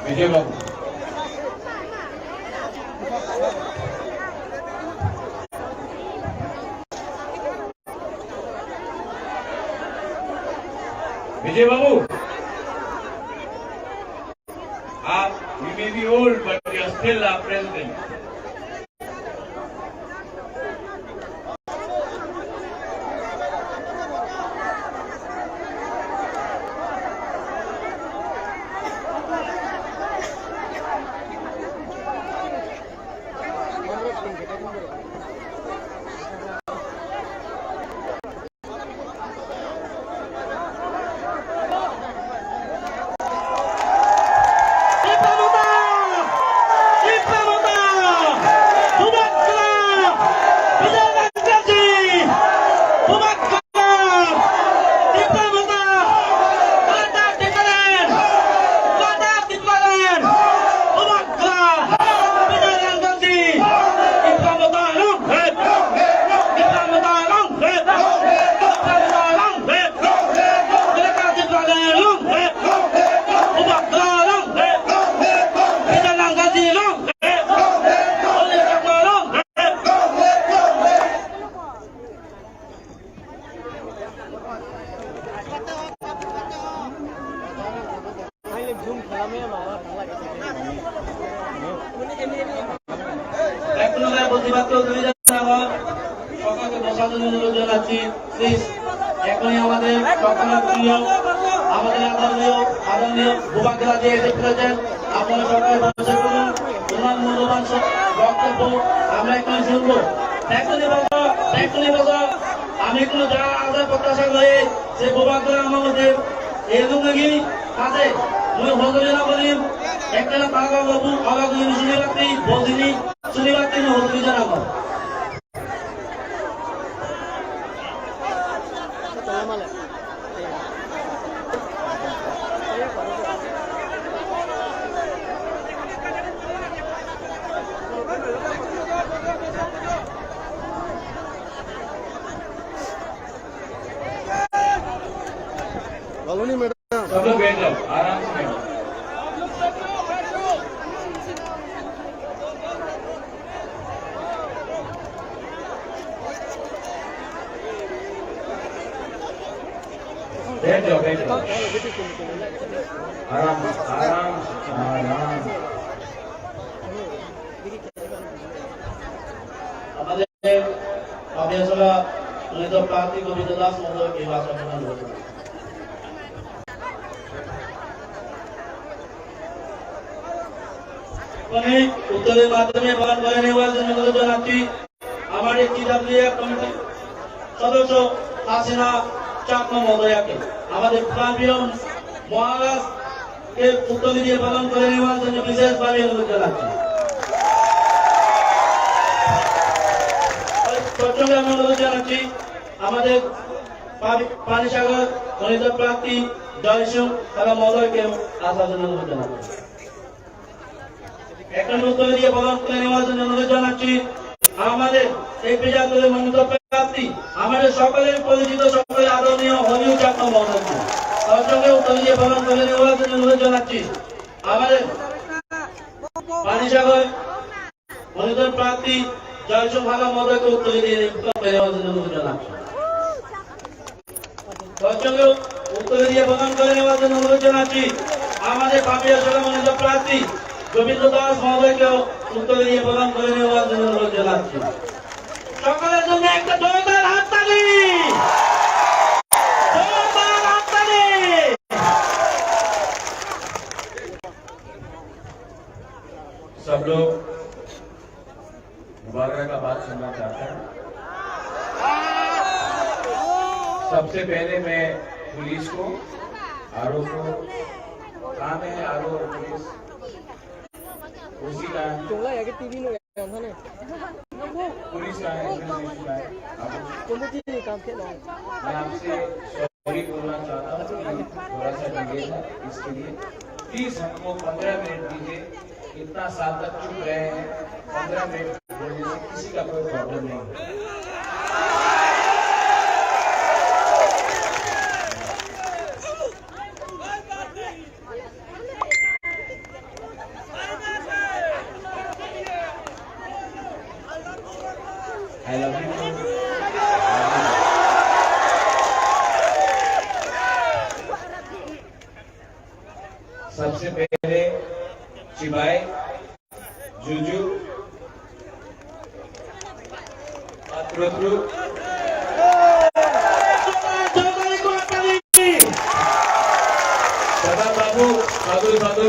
विजय बाबू विजय बाबू आप you may be old but you are still our president. আমি কোনো যারা আলাদা প্রত্যাশা করে সে বোবাগ্রা আমাদের এরকম নাকি আছে মুই হজরিনা বলি একটা পাগা বাবু আগাগুলি শুনিবাতি বদিনী শুনিবাতি হজরি জানাবো सब लोग बैठ जाओ आराम से बैठ जाओ आराम आराम आराम हमारे अभ्यासला तो प्रांतिक गोविंद दास महोदय की भाषा में उत्तरे माध्यमे बयान करने वाले जनाती हमारे TWF कमिटी सदस्य हासिना चाकमा महोदया के हमारे प्रांतीय महाराज के उत्तर दिए बयान करने वाले विशेष भावे अनुरोध जनाती प्रथम अनुरोध जनाती हमारे पानीसागर गणित प्रार्थी जयसिंह তারা মহোদয় के आशा अनुरोध जनाती এখন উত্তর দিয়ে বলার করে নেওয়ার জন্য অনুরোধ জানাচ্ছি আমাদের এই প্রজাতন্ত্রের মনোনীত প্রার্থী আমাদের সকলের পরিচিত সকলের আদরণীয় হরিও চাকমা মহোদয় তার সঙ্গে উত্তর দিয়ে বলার করে নেওয়ার জন্য অনুরোধ জানাচ্ছি আমাদের পানিসাগর মনোনীত প্রার্থী জয়সুম ভাগা মহোদয়কে উত্তর দিয়ে নেওয়ার জন্য অনুরোধ জানাচ্ছি তার সঙ্গে উত্তর দিয়ে বলার করে নেওয়ার জন্য অনুরোধ জানাচ্ছি আমাদের পাপিয়া সভা মনোনীত প্রার্থী গোবিন্দ দাস মহোদয়কে উত্তর দিয়ে প্রদান করে নেওয়ার জন্য অনুরোধ জানাচ্ছি সকলের জন্য একটা জোরদার হাততালি सब लोग मुबारक का बात सुनना चाहते हैं सबसे पहले मैं पुलिस को आरओ को कहाँ में है आरो पुलिस उसी का है चोला है कि टीवी में गया था ने पुलिस का है इमरजेंसी का है आप कौन सी काम के ना मैं आपसे सॉरी बोलना चाहता हूँ कि थोड़ा सा डिले है इसके लिए प्लीज हमको 15 मिनट दीजिए इतना साल तक चुप रहे हैं 15 मिनट बोलने से किसी का कोई प्रॉब्लम नहीं है I love you. सबसे पहले चिबाई जुजू अत्रुत्रु सदा बाबू साधु साधु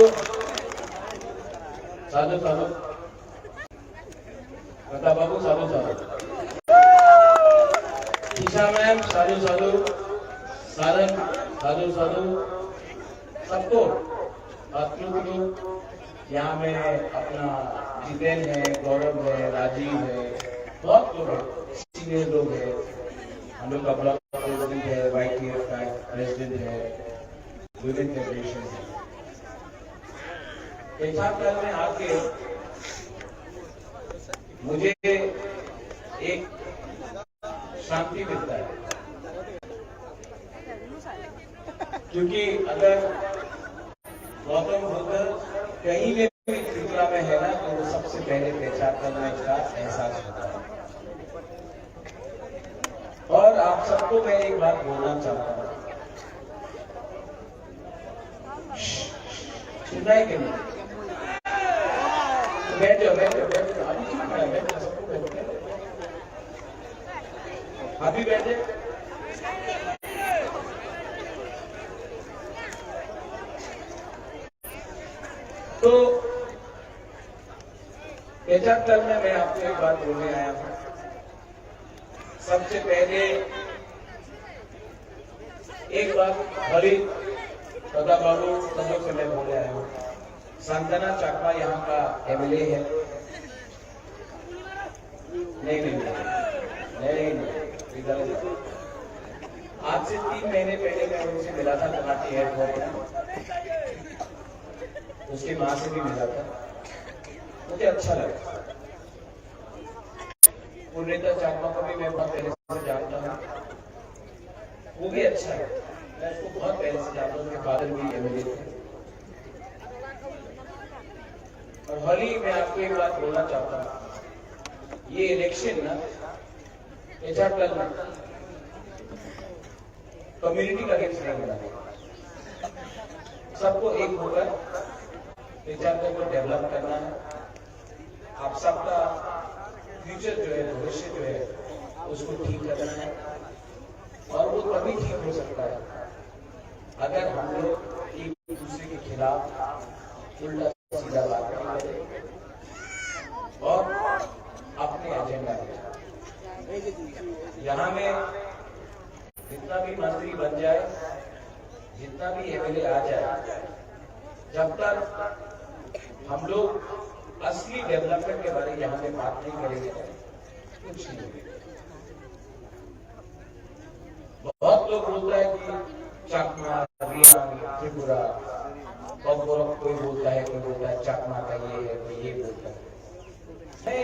साधु साधु कथा बाबू साधु साधु ईशा मैम साधु साधु सारंग साधु साधु सबको अत्रुत्रु यहाँ में अपना जितेन है गौरव है राजीव है बहुत लोग हैं सीनियर लोग हैं हम लोग का ब्लॉक प्रेसिडेंट है YTF का प्रेसिडेंट है वुमेन फेडरेशन है पेशाब में आके मुझे एक शांति मिलता है क्योंकि अगर गौतम बुद्ध कहीं में भी त्रिपुरा में है ना तो वो सबसे पहले पेशाब करने का एहसास होता है और आप सबको मैं एक बात बोलना चाहता हूँ सुनाई के नहीं बैठ जाओ अभी क्यों खड़ा है बैठ जाओ सबको बैठ जाओ अभी बैठे तो पेचाक दल में मैं आपको एक बात बोलने आया हूं सबसे पहले एक बात हरी सदा बाबू सब लोग से मैं बोले आया हूं सांतना चाकमा यहाँ का MLA है नहीं आज से 3 महीने पहले मैं उनसे मिला था गुवाहाटी एयरपोर्ट में उसकी मां से भी मिला था मुझे अच्छा लगा पूर्णिता चाकमा को भी मैं बहुत पहले से जानता हूँ वो भी अच्छा है मैं उसको बहुत पहले से जानता हूँ उसके फादर भी MLA थे और हाल ही मैं आपको एक बात बोलना चाहता हूँ ये इलेक्शन ना पेचाकल में कम्युनिटी का अगेंस्ट नहीं मिला सबको एक होकर पेचाकल को डेवलप करना है आप सबका फ्यूचर जो है भविष्य जो है उसको ठीक करना है और वो तभी ठीक हो सकता है अगर हम लोग एक दूसरे के खिलाफ उल्टा सीधा बात करें और अपने एजेंडा यहाँ में जितना भी मंत्री बन जाए जितना भी MLA आ जाए जब तक हम लोग असली डेवलपमेंट के बारे में यहाँ में बात नहीं करेंगे कुछ नहीं। बहुत लोग बोलता है कि चकमा रियांग त्रिपुरा और कोई बोलता है चकमा का ये है कोई ये बोलता है मैं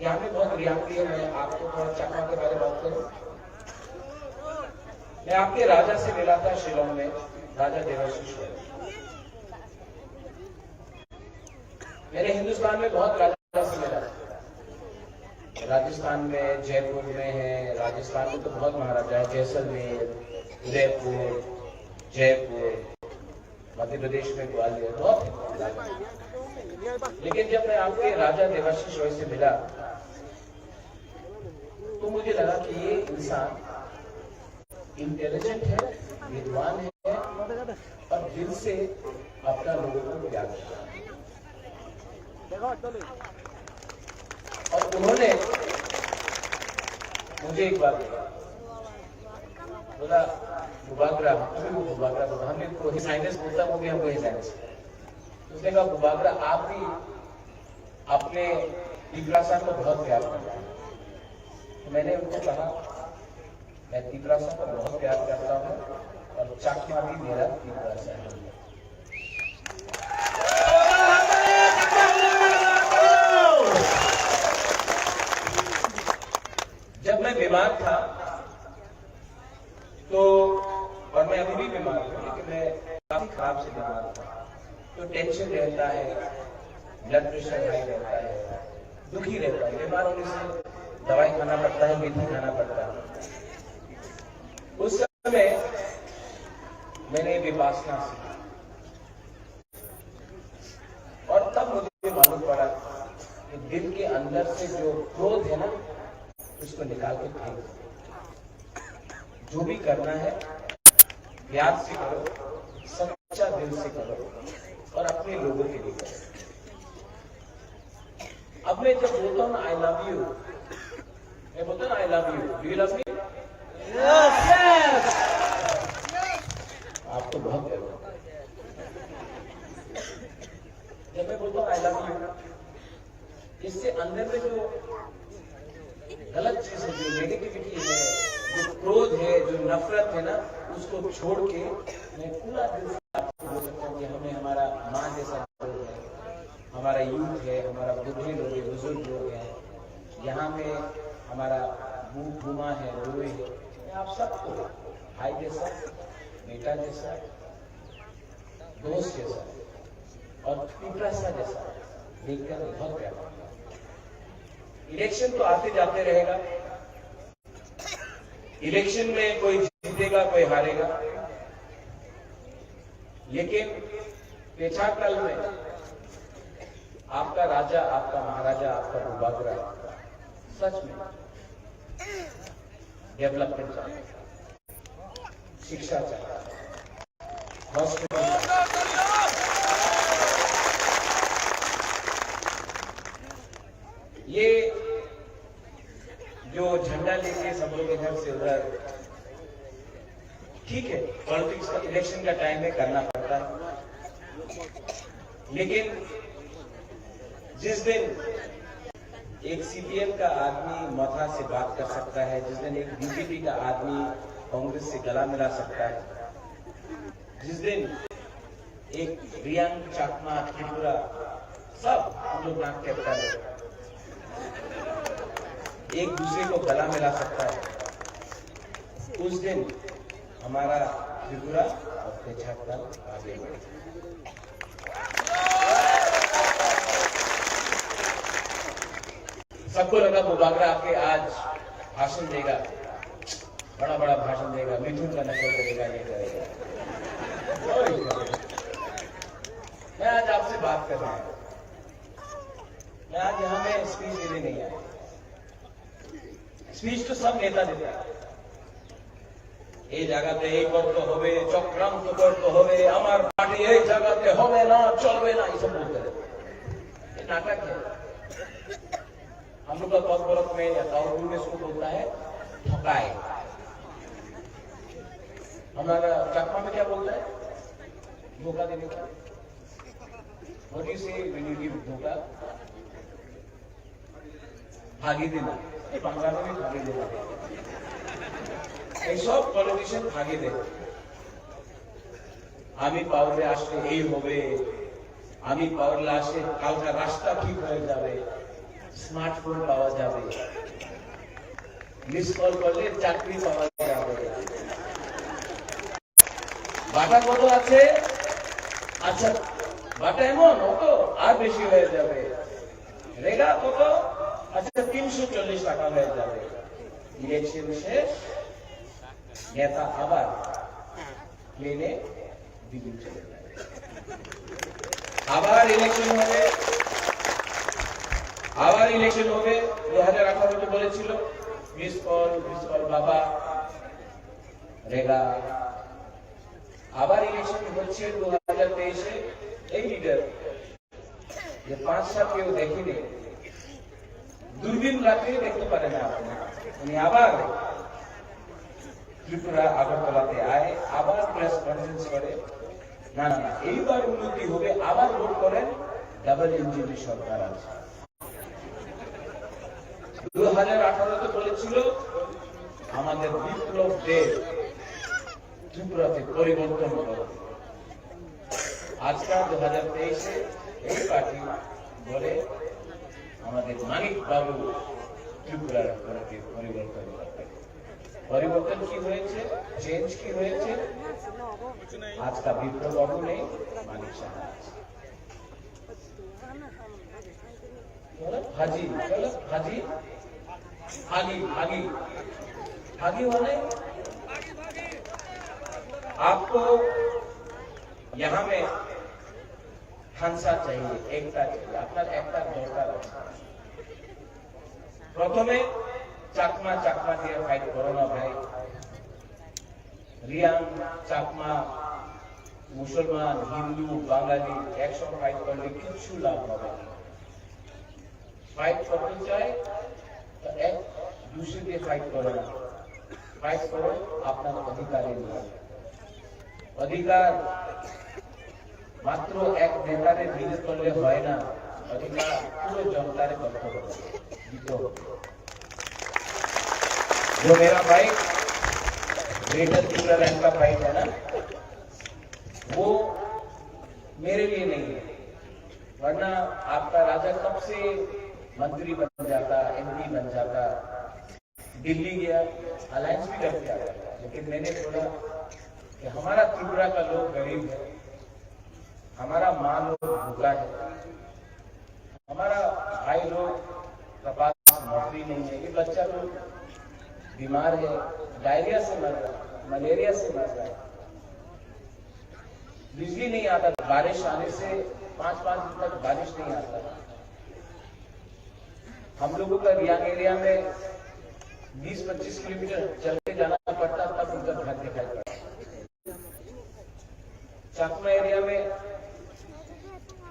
यहाँ पे बहुत रियांगी है मैं आपको थोड़ा चकमा के बारे में बात करूं मैं आपके राजा से मिला था शिलोंग में राजा देवाशीष मेरे हिंदुस्तान में बहुत राजा से मिला राजस्थान में जयपुर में है राजस्थान में तो बहुत महाराजा है जैसलमेर उदयपुर जयपुर मध्य प्रदेश में ग्वालियर बहुत लेकिन जब मैं आपके राजा देवाशीष रॉय से मिला तो मुझे लगा कि ये इंसान इंटेलिजेंट है विद्वान है और दिल से अपना लोगों को प्यार करता है और उन्होंने मुझे एक बात बोला बुबागरा, अभी वो बुबागरा बोला, हमने वही साइंस बोलता, वो भी हम वही साइंस। उसने कहा बुबागरा आप भी अपने तिपरासा को बहुत प्यार करते हैं। तो मैंने उनको कहा मैं तिपरासा को बहुत प्यार करता हूँ और चाकमा भी मेरा तिपरासा है। जब मैं बीमार था तो, और मैं अभी भी बीमार हूँ, लेकिन मैं काफी खराब से बीमार था, तो टेंशन रहता है, ब्लड प्रेशर हाई रहता है, दुखी रहता है। बीमार होने से दवाई खाना पड़ता है, मेथी खाना पड़ता है। उस समय मैंने विपासना सीखी और तब मुझे मालूम पड़ा कि दिल के अंदर से जो क्रोध है ना, उसको निकाल के फेंक दो। जो भी करना है प्यार से करो, सच्चा दिल से करो और अपने लोगों के लिए करो। अब मैं जब बोलता हूं आई लव यू, मैं बोलता हूं आई love you, do you love me? Yes. आप तो बहुत प्यार हो। जब मैं बोलता हूं आई लव यू, इससे अंदर में जो गलत चीज है, जो नेगेटिविटी है, जो क्रोध है, जो नफरत है ना, उसको छोड़ के मैं पूरा दिल से आपको बोल सकता हूँ कि हमें हमारा माँ जैसा लोग है, हमारा यूथ है, हमारा बुढ़े लोग है, बुजुर्ग लोग हैं, यहाँ पे हमारा बूढ़ा है, बूढ़े है, मैं आप सबको भाई जैसा, बेटा जैसा, दोस्त जैसा और पिपरासा जैसा देखकर बहुत प्यार करता हूं। इलेक्शन तो आते जाते रहेगा, इलेक्शन में कोई जीतेगा कोई हारेगा, लेकिन पेछाकल में आपका राजा, आपका महाराजा, आपका बुबागरा सच में डेवलपमेंट चाहता है, शिक्षा चाहता है, हॉस्पिटल। ये जो झंडा लेके सब लोग इधर से उधर, ठीक है, पॉलिटिक्स का इलेक्शन का टाइम में करना पड़ता है, लेकिन जिस दिन एक सीपीएम का आदमी मथा से बात कर सकता है, जिस दिन एक बीजेपी का आदमी कांग्रेस से गला मिला सकता है, जिस दिन एक रियांग, चाकमा, त्रिपुरा सब हम लोग नाक कैप्टन है, एक दूसरे को गला मिला सकता है, उस दिन हमारा त्रिपुरा और पेछाकल आगे बढ़े। सबको लगा बुबागरा आके आज भाषण देगा, बड़ा बड़ा भाषण देगा, मिथुन का नकल करेगा, ये करेगा। मैं आज आपसे बात कर रहा हूं, मैं आज यहां में स्पीच देने नहीं आया। स्पीच तो सब नेता देते हैं, এই জায়গাতে এই করতে হবে, চক্রান্ত করতে হবে, আমার পার্টি এই জায়গাতে হবে না, চলবে না, ये सब बोलते हैं। ये नाटक है। हम लोग का कॉर्पोरेट में या काउंसिल में इसको बोलता है ठकाए। हमारा चकमा में क्या बोलता है? धोखा देने का। What do you say when you give धोखा? भागी देना। बांग्ला में भी भागी देना। এই সব পলিটিশিয়ান ভাগে দেয়। আমি পাওয়ারে আসলে এই হবে, আমি পাওয়ারে আসলে কালকা রাস্তা ঠিক হয়ে যাবে, স্মার্টফোন পাওয়া যাবে, মিস কল করলে চাকরি পাওয়া যাবে। বাটা কত আছে? আচ্ছা বাটা এমন কত আর বেশি হয়ে যাবে। রেগা কত? আচ্ছা 340 টাকা হয়ে যাবে। ইলেকশন শেষ, নেতা আবার প্লেনে দিল্লি চলে যায়। আবার ইলেকশন হবে, আবার ইলেকশন হবে। 2018 বলেছিল মিস কল বাবা রেগা। আবার ইলেকশন হচ্ছে 2023-এ। এই লিডার যে 5 সাল কেউ দেখেনি, দূরবীন রাখলে দেখতে পারে না আপনি। উনি আবার ত্রিপুরা আগরতলাতে আয়, আবার প্রেস কনফারেন্স করে, না না না এইবার উন্নতি হবে, আবার ভোট করেন, ডাবল ইঞ্জিনের সরকার আছে। 2018-তে বলেছিল আমাদের বিপ্লব দে ত্রিপুরাতে পরিবর্তন করো। আজকাল 2023-এ এই পার্টি বলে আমাদের মানিক বাবু ত্রিপুরার পরিবর্তন করবে। পরিবর্তন কি হয়েছে, চেঞ্জ কি হয়েছে? আজকা বিপ্লব বাবু নেই, মানিক সাহা আছে। हाजी चलो हाजी भागी भागी भागी वाले आपको यहाँ में हंसा चाहिए, एकता चाहिए, अपना एकता दरकार আছে। প্রথমে চাকমা চাকমা দিয়ে ফাইট করো না ভাই। রিয়াং চাকমা মুসলমান হিন্দু বাঙালি একসঙ্গে ফাইট করলে কিছু লাভ হবে না। फाइट करते चाहे तो एक दूसरे के फाइट करो ना, फाइट करो अपना अधिकार अधिकार मात्र एक नेता ने विरोध करले হয় না, अधिकार पूरे जनता ने करते हो। जो मेरा भाई ग्रेटर त्रिपुरा रैंक का फाइट है ना, वो मेरे लिए नहीं है, वरना आपका राजा कब से मंत्री बन जाता, एमपी बन जाता, दिल्ली गया, अलायंस भी करके आता। लेकिन मैंने बोला कि हमारा त्रिपुरा का लोग गरीब है, हमारा माँ लोग भूखा है, हमारा भाई लोग का पास नौकरी नहीं है, ये बच्चा लोग बीमार है, डायरिया से मर रहा है, मलेरिया से मर रहा है, बिजली नहीं आता, बारिश आने से 5-5 दिन तक बारिश नहीं आता। हम लोगों का रियांग एरिया में 20-25 किलोमीटर चल के जाना पड़ता, तब उनका घर दिखाई पड़ता। चाकमा एरिया में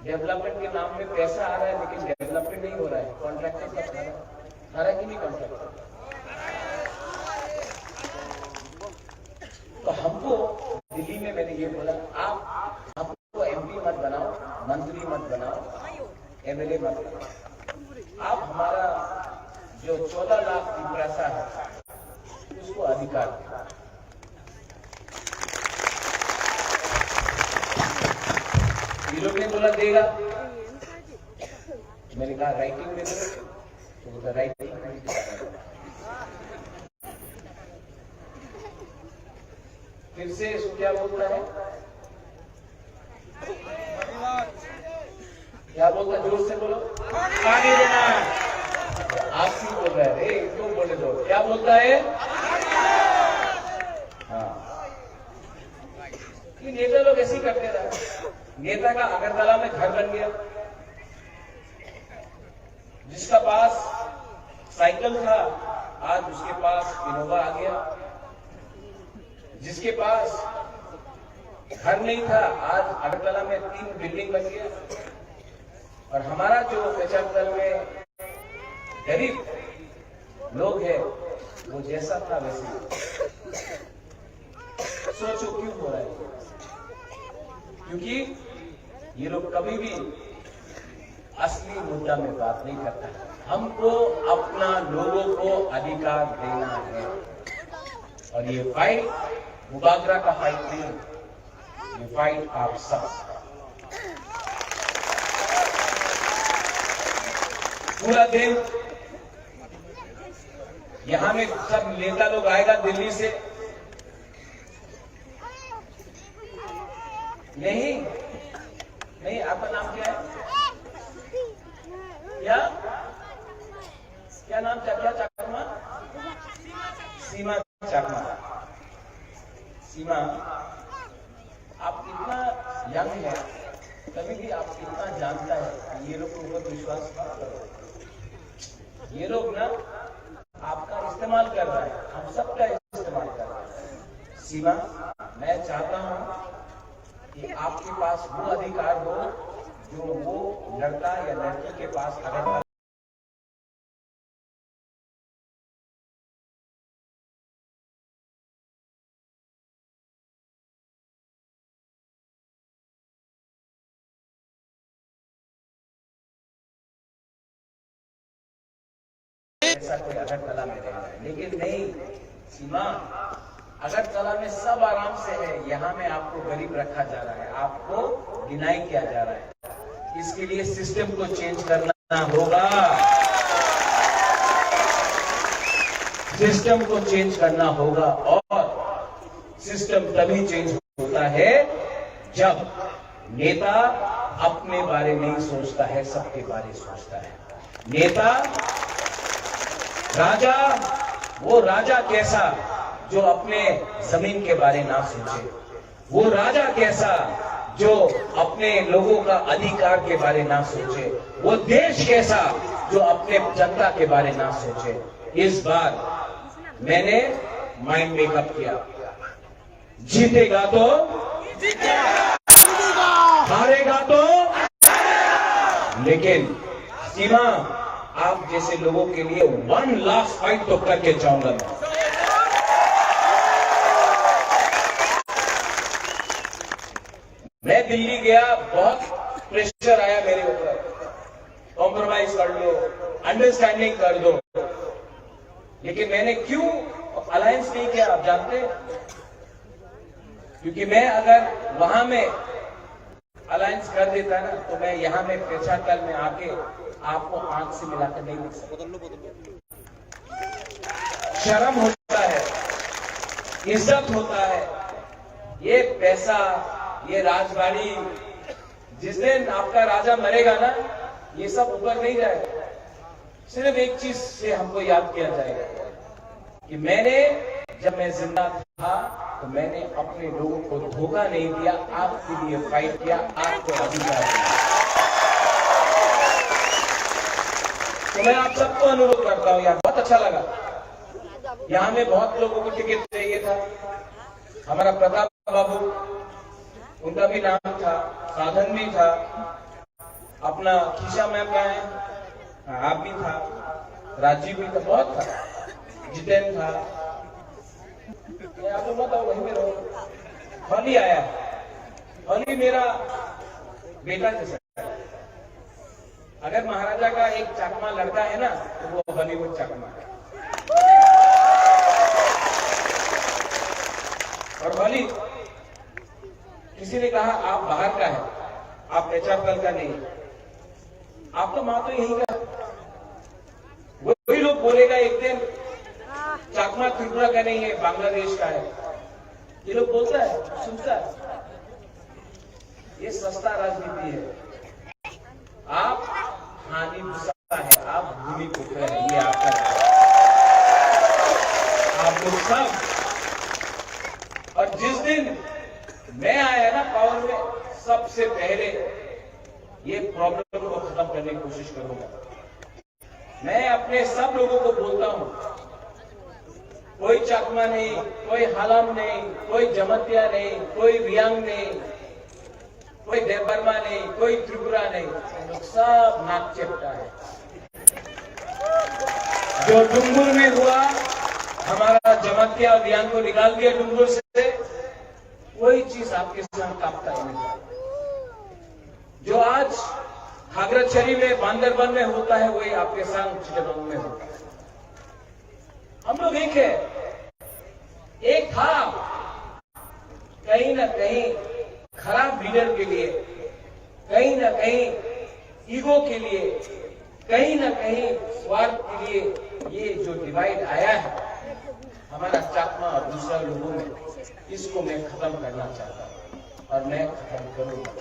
डेवलपमेंट के नाम में पैसा आ रहा है, लेकिन डेवलपमेंट नहीं हो रहा है। कॉन्ट्रैक्टर का खा रहा है कि नहीं कॉन्ट्रैक्टर? तो हमको दिल्ली में मैंने ये बोला, आप हमको एमपी मत बनाओ, मंत्री मत बनाओ, एमएलए मत बनाओ, आप हमारा जो 14 लाख की पैसा है उसको अधिकार दें। ये लोग ने बोला देगा, मैंने कहा राइटिंग में दो, तो बोला राइटिंग में। फिर से इसको क्या बोलता है, क्या बोलता, जोर से बोलो, आगे देना। आप क्यों बोल रहे हैं, इनको बोले दो, क्या बोलता है? हाँ, ये नेता लोग ऐसे ही करते रहे। नेता का अगरतला में घर बन गया, जिसका पास साइकिल था आज उसके पास इनोवा आ गया, जिसके पास घर नहीं था आज अगरतला में 3 बिल्डिंग बन गया। और हमारा जो पेचरतल में गरीब लोग हैं वो जैसा था वैसे। सोचो क्यों हो रहा है? क्योंकि ये लोग कभी भी असली मुद्दा में बात नहीं करता। हमको अपना लोगों को अधिकार देना है, और ये फाइट मुबागरा का फाइट नहीं, ये फाइट आप सब। पूरा दिन यहां में सब नेता लोग आएगा दिल्ली से, नहीं नहीं, आपका नाम क्या है? क्या नाम, क्या चाकमा? सीमा चाकमा। सीमा, आप इतना यंग है, कभी भी आप इतना जानता है, ये लोग के ऊपर विश्वास मत करो। ये लोग ना आपका इस्तेमाल कर रहा है, हम सबका इस्तेमाल कर रहा है। सीमा, मैं चाहता हूं कि आपके पास वो अधिकार हो जो वो लड़का या लड़की के पास अगर जैसा कोई अगरतला में रह रहा है, लेकिन नहीं सीमा, अगरतला में सब आराम से है, यहाँ में आपको गरीब रखा जा रहा है, आपको डिनाई किया जा रहा है। इसके लिए सिस्टम को चेंज करना होगा, सिस्टम को चेंज करना होगा। और सिस्टम तभी चेंज होता है जब नेता अपने बारे नहीं सोचता है, सबके बारे सोचता है। नेता राजा, वो राजा कैसा जो अपने जमीन के बारे ना सोचे, वो राजा कैसा जो अपने लोगों का अधिकार के बारे ना सोचे, वो देश कैसा जो अपने जनता के बारे ना सोचे। इस बार मैंने माइंड मेकअप किया, जीतेगा तो हारेगा तो, लेकिन सीमा आप जैसे लोगों के लिए 1 लाख फाइट तो करके जाऊंगा मैं। मैं दिल्ली गया, बहुत प्रेशर आया मेरे ऊपर, कॉम्प्रोमाइज कर लो, अंडरस्टैंडिंग कर दो, लेकिन मैंने क्यों अलायंस नहीं किया आप जानते हैं? क्योंकि मैं अगर वहां में अलायंस कर देता ना तो मैं यहां में पेशाकल में आके आपको आंख से मिलाकर नहीं देख सकता। शर्म होता है, इज्जत होता है, ये पैसा, ये राजबाड़ी, जिस दिन आपका राजा मरेगा ना, ये सब ऊपर नहीं जाएगा। सिर्फ एक चीज से हमको याद किया जाएगा कि जब मैं जिंदा था तो मैंने अपने लोगों को धोखा नहीं दिया, आपके लिए फाइट किया, आपको अधिकार दिया। तो मैं आप सबको अनुरोध करता हूं, यार बहुत अच्छा लगा, यहाँ में बहुत लोगों को टिकट चाहिए था। हमारा प्रताप बाबू, उनका भी नाम था, साधन भी था, अपना खीसा मैम का है, आप भी था, राजीव भी था, बहुत था, जितेंद्र था, आप लोग बताओ वहीं में रहो। हली आया, हली मेरा बेटा जैसा है। अगर महाराजा का एक चकमा लड़का है ना तो वो हॉलीवुड चकमा है। और हली, किसी ने कहा आप बाहर का है, आप पेचाकल का नहीं, आपका माँ तो यही का। वही लोग बोलेगा एक दिन चकमा त्रिपुरा का नहीं है, बांग्लादेश का है। ये लोग बोलता है, सुनता है। ये सस्ता राजनीति है। आप हानि भूसा है, आप भूमि पुत्र है, ये आपका आप लोग सब। और जिस दिन मैं आया ना पावर में, सबसे पहले ये प्रॉब्लम को खत्म करने की कोशिश करूंगा। मैं अपने सब लोगों को बोलता हूं, कोई चकमा नहीं, कोई हलम नहीं, कोई जमतिया नहीं, कोई रियांग नहीं, कोई देवबर्मा नहीं, कोई त्रिपुरा नहीं, लोग सब नाक चेपटा है। जो डुंगुर में हुआ, हमारा जमतिया और रियांग को निकाल दिया डुंगुर से, वही चीज आपके साथ कांपता है। जो आज खागराछड़ी में, बांदरबन में होता है, वही आपके साथ चिटगांव में होता है। हम लोग एक है, एक था। कहीं ना कहीं खराब लीडर के लिए, कहीं ना कहीं ईगो के लिए, कहीं ना कहीं स्वार्थ के लिए ये जो डिवाइड आया है हमारा चकमा और दूसरा लोगों में, इसको मैं खत्म करना चाहता हूं और मैं खत्म करूंगा।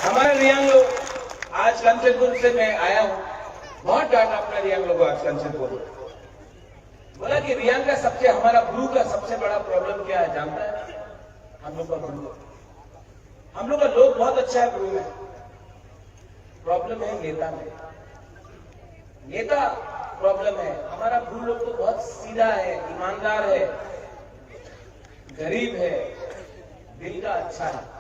हमारे रियांग लोग, आज कंचनपुर से मैं आया हूं, बहुत डांटा अपना रियांग लोगों आज कंचनपुर, बोला कि रियांग का सबसे, हमारा ब्रू का सबसे बड़ा प्रॉब्लम क्या है जानता है? हम लोग का ब्रू, हम लोग का लोग बहुत अच्छा है, ब्रू में प्रॉब्लम है नेता में, नेता प्रॉब्लम है। हमारा ब्रू लोग तो बहुत सीधा है, ईमानदार है, गरीब है, दिल का अच्छा है।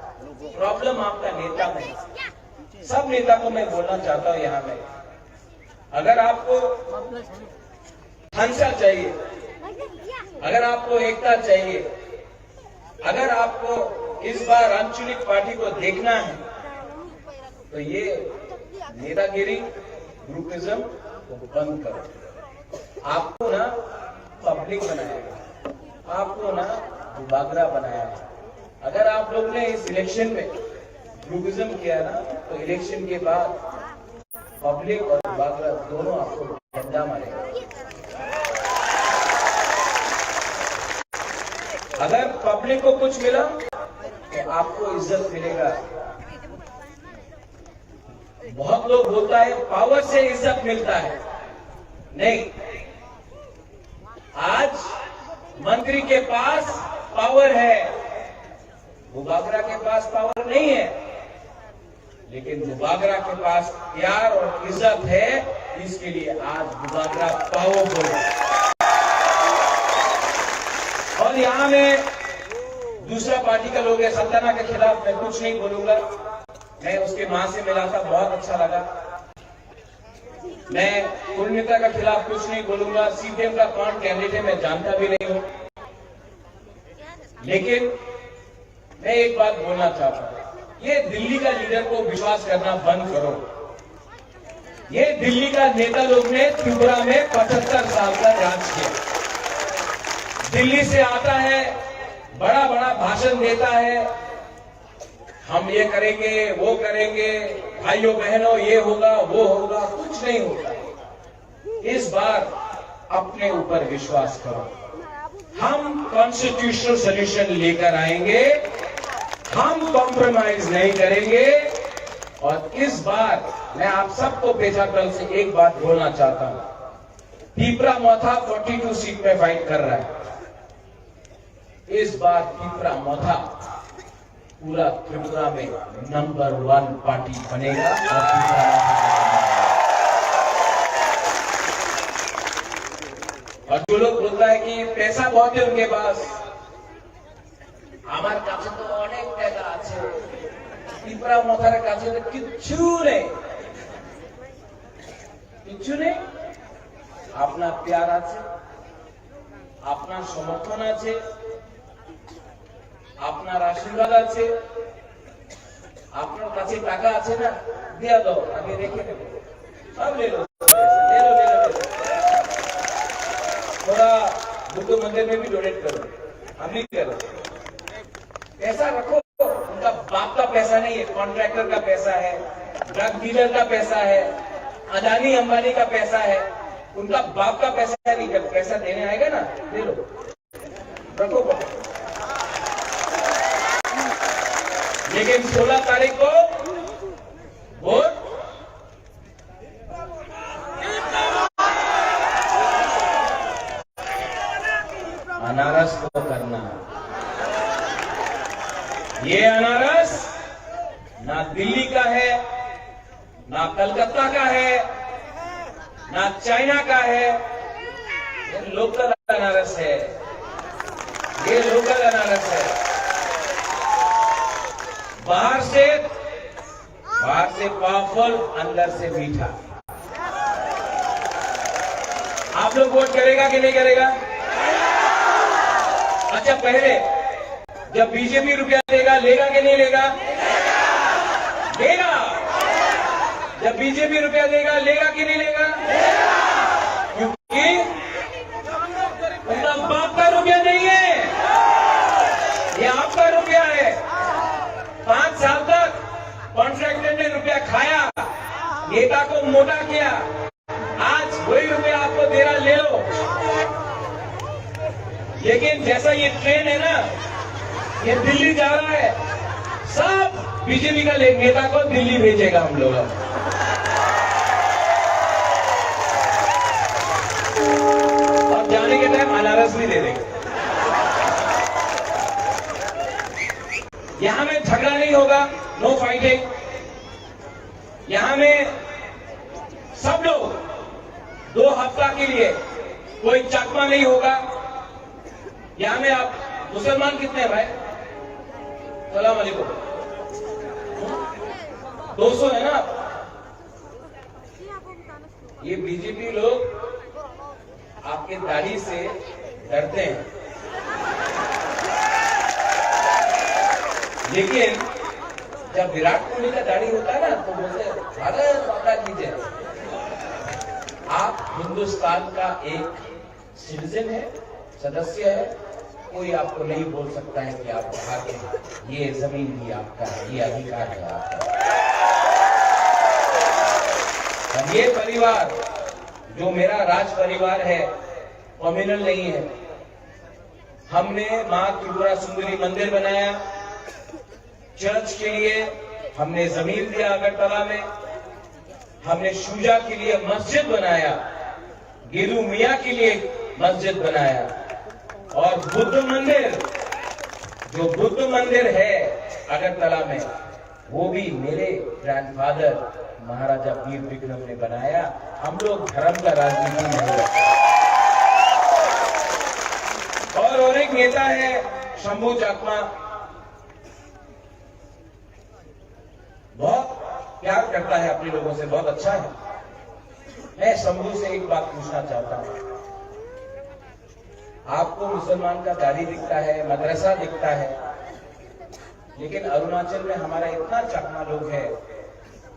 प्रॉब्लम आपका नेता में। सब नेता को मैं बोलना चाहता हूं यहां में, अगर आपको हंसा चाहिए, अगर आपको एकता चाहिए, अगर आपको इस बार आंचलिक पार्टी को देखना है, तो ये नेतागिरी, ग्रुपिज्म को बंद करो। आपको ना पब्लिक बनाया है, आपको ना दुबागरा बनाया है। अगर आप लोग ने इस इलेक्शन में ग्रुपिज्म किया ना, तो इलेक्शन के बाद पब्लिक और दुबागरा दोनों आपको डंडा मारेगा। अगर पब्लिक को कुछ मिला तो आपको इज्जत मिलेगा। बहुत लोग बोलता है पावर से इज्जत मिलता है, नहीं। आज मंत्री के पास पावर है, दुबागरा के पास पावर नहीं है, लेकिन दुबागरा के पास प्यार और इज्जत है, इसके लिए आज दुबागरा पावरफुल है। और यहां में दूसरा पार्टी का लोग है, सल्तना के खिलाफ मैं कुछ नहीं बोलूंगा। मैं उसके मां से मिला था, बहुत अच्छा लगा। मैं पूर्णिता का खिलाफ कुछ नहीं बोलूंगा। सीपीएम का कौन कैंडिडेट है मैं जानता भी नहीं हूं, लेकिन मैं एक बात बोलना चाहता हूं, ये दिल्ली का लीडर को विश्वास करना बंद करो। ये दिल्ली का नेता लोग ने त्रिपुरा में 75 साल का राज किया। दिल्ली से आता है, बड़ा बड़ा भाषण देता है, हम ये करेंगे वो करेंगे, भाइयों बहनों ये होगा वो होगा, कुछ नहीं होता। इस बार अपने ऊपर विश्वास करो। हम कॉन्स्टिट्यूशनल सॉल्यूशन लेकर आएंगे, हम कॉम्प्रोमाइज नहीं करेंगे। और इस बार मैं आप सबको पेजाकल से एक बात बोलना चाहता हूं, पीपरा मौथा 42 सीट पे फाइट कर रहा है। इस बार पीपरा मौथा पूरा त्रिपुरा में नंबर 1 पार्टी बनेगा। और जो लोग बोलता है कि पैसा बहुत है उनके पास, আমার কাছে তো অনেক টাকা আছে, ত্রিপুরা মথার কাছে তো কিচ্ছু নেই, কিচ্ছু নেই। আপনার প্যার আছে, আপনার সমর্থন আছে, আপনার আশীর্বাদ আছে, আপনার কাছে টাকা আছে না, দিয়া দাও, আগে রেখে দেবো, সব ले लो, ले लो, ले लो, ले लो। थोड़ा बुद्ध मंदिर में भी डोनेट करो, हम भी करो। पैसा रखो, उनका बाप का पैसा नहीं है, कॉन्ट्रैक्टर का पैसा है, ड्रग डीलर का पैसा है, अदानी अंबानी का पैसा है, उनका बाप का पैसा नहीं। जब पैसा देने आएगा ना, ले लो, रखो। लेकिन 16 तारीख को वोट अनारस को करना। ये अनारस ना दिल्ली का है, ना कलकत्ता का है, ना चाइना का है, ये लोकल अनारस है, ये लोकल अनारस है। बाहर से पावरफुल, अंदर से मीठा। आप लोग वोट करेगा कि नहीं करेगा? अच्छा, पहले जब बीजेपी रुपया देगा, लेगा कि नहीं लेगा? लेगा। जब बीजेपी रुपया देगा, लेगा कि नहीं लेगा? क्योंकि उनका बाप का रुपया नहीं है, ये आपका रुपया है। 5 साल तक कॉन्ट्रैक्टर ने रुपया खाया, नेता को मोटा किया, आज वही रुपया आपको दे रहा, ले लो। लेकिन जैसा ये ट्रेन है ना, ये दिल्ली जा रहा है, सब बीजेपी का नेता को दिल्ली भेजेगा हम लोग। और जाने के टाइम अनारस भी दे देंगे। यहां में झगड़ा नहीं होगा, नो फाइटिंग। यहां में सब लोग 2 हफ्ता के लिए कोई चकमा नहीं होगा। यहां में आप मुसलमान कितने हैं भाई? सलाम अलैकुम। 200 है ना? ये बीजेपी लोग आपके दाढ़ी से डरते हैं, लेकिन जब विराट कोहली का दाढ़ी होता है ना, तो बोलते हैं भारत माता की जय। आप हिंदुस्तान का एक सिटीजन है, सदस्य है। कोई आपको नहीं बोल सकता है कि आप वहां के, ये जमीन भी आपका है, ये अधिकार है आपका। और ये परिवार जो मेरा राज परिवार है, कम्युनल नहीं है। हमने मां त्रिपुरा सुंदरी मंदिर बनाया, चर्च के लिए हमने जमीन दिया अगरतला में, हमने शुजा के लिए मस्जिद बनाया, गेरू मियां के लिए मस्जिद बनाया, और बुद्ध मंदिर, जो बुद्ध मंदिर है अगरतला में, वो भी मेरे ग्रैंडफादर महाराजा वीर विक्रम ने बनाया। हम लोग धर्म का राजनीति नहीं करते। और एक नेता है शंभू चाकमा, बहुत प्यार करता है अपने लोगों से, बहुत अच्छा है। मैं शंभू से एक बात पूछना चाहता हूं। आपको मुसलमान का दाढ़ी दिखता है, मदरसा दिखता है, लेकिन अरुणाचल में हमारा इतना चकमा लोग है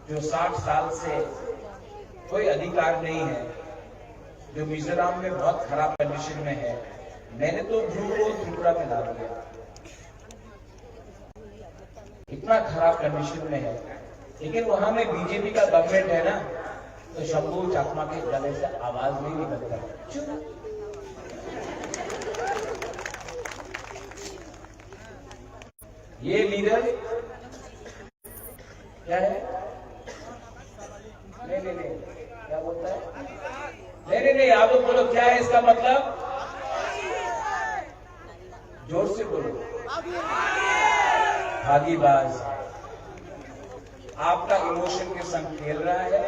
जो 60 साल से कोई अधिकार नहीं है, जो मिजोरम में बहुत खराब कंडीशन में है। मैंने तो ब्लू को त्रिपुरा में डाल दिया, इतना खराब कंडीशन में है। लेकिन वहां में बीजेपी का गवर्नमेंट है ना, तो शंभू चाकमा के गले से आवाज नहीं निकलता। ये लीडर क्या है? नहीं, क्या बोलता है? नहीं, आप लोग बोलो क्या है इसका मतलब? जोर से बोलो। भागीबाज। आपका इमोशन के संग खेल रहा है,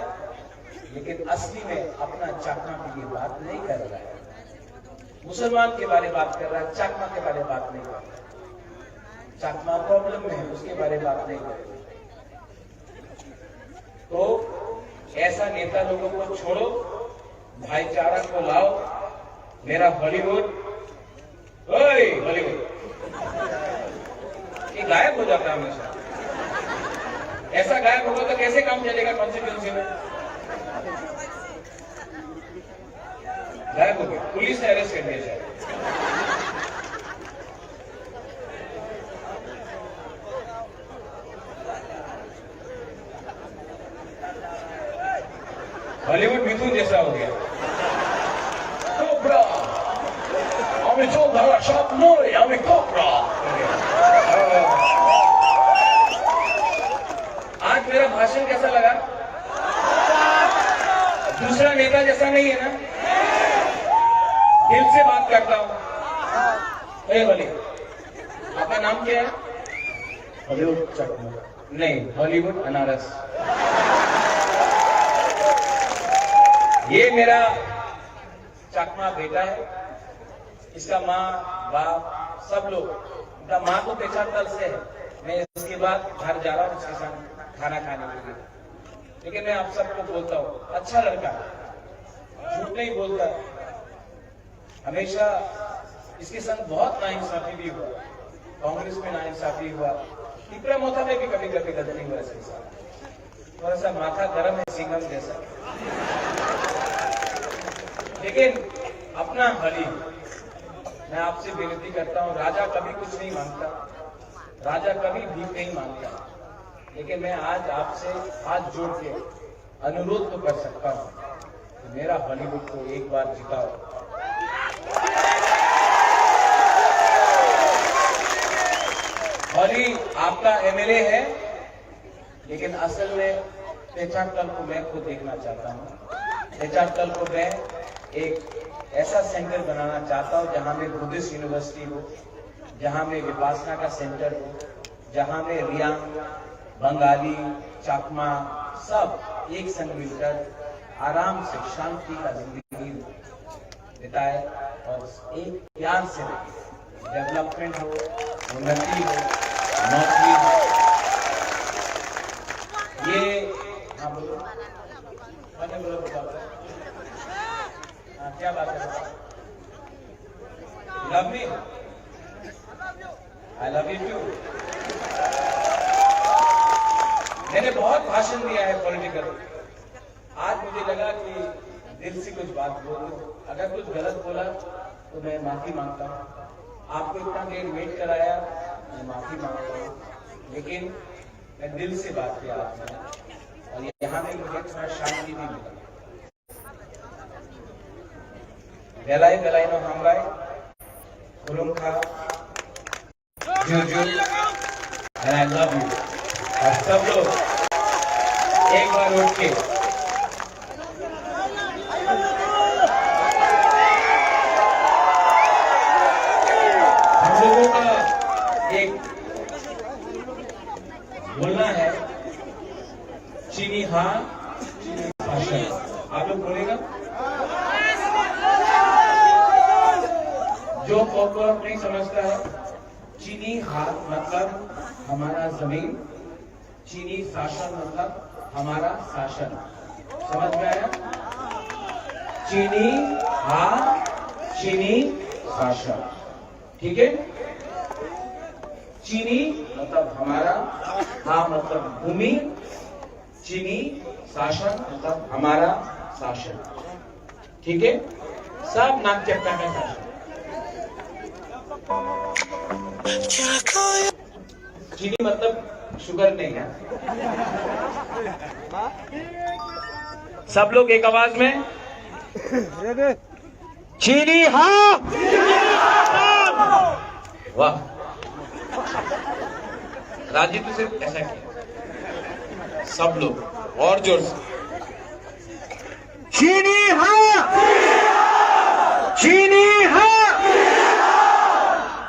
लेकिन असली में अपना चाकमा के लिए बात नहीं कर रहा है। मुसलमान के बारे में बात कर रहा है, चाकमा के बारे में बात नहीं कर रहा है। चाकमा प्रॉब्लम में है, उसके बारे में बात नहीं कर रहा। तो ऐसा नेता लोगों को छोड़ो, भाईचारा को लाओ। मेरा बॉलीवुड, ओए बॉलीवुड, ये गायब हो जाता है हमेशा। ऐसा गायब होगा तो कैसे काम चलेगा कॉन्स्टिट्यूंसी में? गायब हो गया, पुलिस ने अरेस्ट कर दिया। हॉलीवुड मिथुन जैसा हो गया। कोबरा, हमें तो धरा शॉप मोरे, हमें कोबरा। आज मेरा भाषण कैसा लगा? दूसरा नेता जैसा नहीं है ना? दिल से बात करता हूं। ए भली, आपका नाम क्या है? हॉलीवुड चकमा नहीं, हॉलीवुड अनारस। ये मेरा चकमा बेटा है, इसका माँ बाप सब लोग, इनका माँ तो पेचातल से है। मैं इसके बाद घर जा रहा हूँ इसके साथ खाना खाने के लिए, लेकिन मैं आप सबको बोलता हूँ, अच्छा लड़का है, झूठ नहीं बोलता। हमेशा इसके संग बहुत नाइंसाफी भी हुआ, कांग्रेस में नाइंसाफी हुआ, त्रिपुरा मोथा में भी कभी कभी गलती हुआ इसके साथ। थोड़ा सा माथा गर्म है सिंघम जैसा, लेकिन अपना हली। मैं आपसे विनती करता हूं, राजा कभी कुछ नहीं मांगता, राजा कभी भीख नहीं मांगता, लेकिन मैं आज आपसे हाथ जोड़ के अनुरोध तो कर सकता हूं कि मेरा हॉलीवुड को एक बार जिताओ। हॉली आपका एमएलए है, लेकिन असल में पेचाटल को मैं खुद देखना चाहता हूं। पेचाटल को मैं एक ऐसा सेंटर बनाना चाहता हूं जहां में बुद्धिस्ट यूनिवर्सिटी हो, जहां में विपासना का सेंटर हो, जहां में रियांग, बंगाली, चाकमा सब एक संग मिलकर आराम से शांति का जिंदगी बिताए और एक प्यार से डेवलपमेंट हो, उन्नति हो, नौकरी हो। ये हाँ बोलो, क्या बात है? Love me, I love you too. मैंने बहुत भाषण दिया है पॉलिटिकल। आज मुझे लगा कि दिल से कुछ बात बोल दूं। अगर कुछ गलत बोला तो मैं माफी मांगता हूँ। आपको इतना देर वेट कराया, मैं माफी मांगता हूँ, लेकिन मैं दिल से बात किया आपने, और यहाँ पे मुझे थोड़ा शांति भी मिला। बेलाई बेलाई no हमबाई, खुलुमखा, Juju, and I love you। और सब लोग एक बार उठ के हम लोगों का एक बोलना है, चीनी हाँ चीनी शासन। आप लोग बोलेगा? जो पॉपुलर नहीं समझता है, चीनी हाथ मतलब हमारा जमीन, चीनी शासन मतलब हमारा शासन। समझ में आया? चीनी हाथ चीनी शासन, ठीक है? चीनी मतलब हमारा, हाँ मतलब भूमि, चीनी शासन मतलब हमारा शासन, ठीक है? सब नाक चपका का शासन। चीनी मतलब शुगर नहीं है। सब लोग एक आवाज में चीनी हाँ। वाह, राजीव तो सिर्फ ऐसा किया। सब लोग और जोर से चीनी हाँ, चीनी हाँ,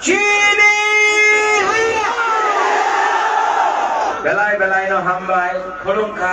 चीनी हाँ। बेलाई बेलाई नो हमबाई, खुलुमखा।